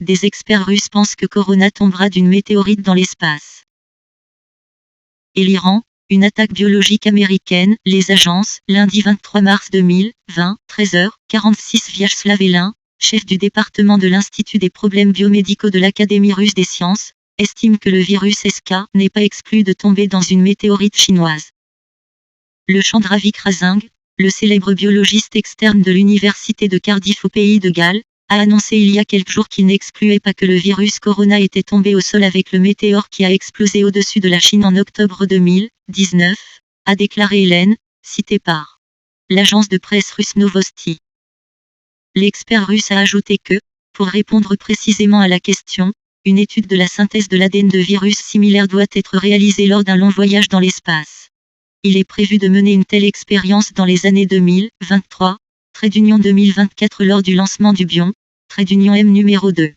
des experts russes pensent que Corona tombera d'une météorite dans l'espace. Et l'Iran, une attaque biologique américaine, les agences, lundi 23 mars 2020, 13h46 Vyacheslav Elin, chef du département de l'Institut des problèmes biomédicaux de l'Académie russe des sciences, estime que le virus SK n'est pas exclu de tomber dans une météorite chinoise. Le Chandra Wickrasinghe, le célèbre biologiste externe de l'université de Cardiff au pays de Galles, a annoncé il y a quelques jours qu'il n'excluait pas que le virus Corona était tombé au sol avec le météore qui a explosé au-dessus de la Chine en octobre 2019, a déclaré Hélène, cité par l'agence de presse russe Novosti. L'expert russe a ajouté que, pour répondre précisément à la question, une étude de la synthèse de l'ADN de virus similaires doit être réalisée lors d'un long voyage dans l'espace. Il est prévu de mener une telle expérience dans les années 2023, -2024 lors du lancement du Bion, M numéro 2.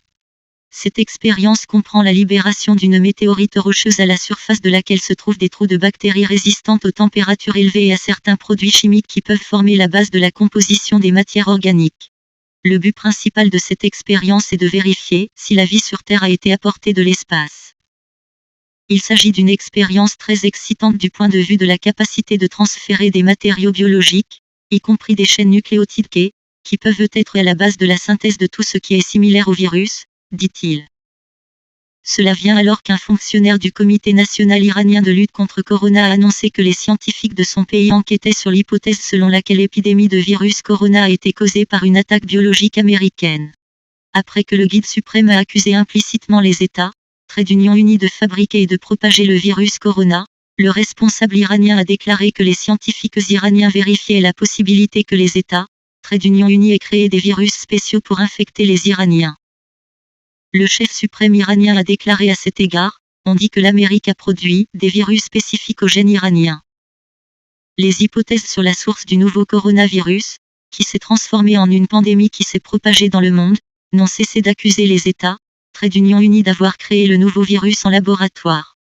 Cette expérience comprend la libération d'une météorite rocheuse à la surface de laquelle se trouvent des trous de bactéries résistantes aux températures élevées et à certains produits chimiques qui peuvent former la base de la composition des matières organiques. Le but principal de cette expérience est de vérifier si la vie sur Terre a été apportée de l'espace. Il s'agit d'une expérience très excitante du point de vue de la capacité de transférer des matériaux biologiques, y compris des chaînes nucléotides qui peuvent être à la base de la synthèse de tout ce qui est similaire au virus, dit-il. Cela vient alors qu'un fonctionnaire du Comité national iranien de lutte contre Corona a annoncé que les scientifiques de son pays enquêtaient sur l'hypothèse selon laquelle l'épidémie de virus Corona a été causée par une attaque biologique américaine. Après que le guide suprême a accusé implicitement les États unis de fabriquer et de propager le virus Corona, le responsable iranien a déclaré que les scientifiques iraniens vérifiaient la possibilité que les États unis aient créé des virus spéciaux pour infecter les Iraniens. Le chef suprême iranien a déclaré à cet égard, on dit que l'Amérique a produit des virus spécifiques au gène iranien. Les hypothèses sur la source du nouveau coronavirus, qui s'est transformé en une pandémie qui s'est propagée dans le monde, n'ont cessé d'accuser les États unis d'avoir créé le nouveau virus en laboratoire.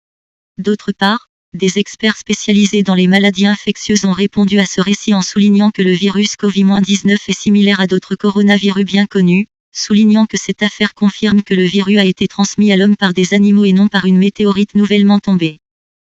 D'autre part, des experts spécialisés dans les maladies infectieuses ont répondu à ce récit en soulignant que le virus Covid-19 est similaire à d'autres coronavirus bien connus, soulignant que cette affaire confirme que le virus a été transmis à l'homme par des animaux et non par une météorite nouvellement tombée.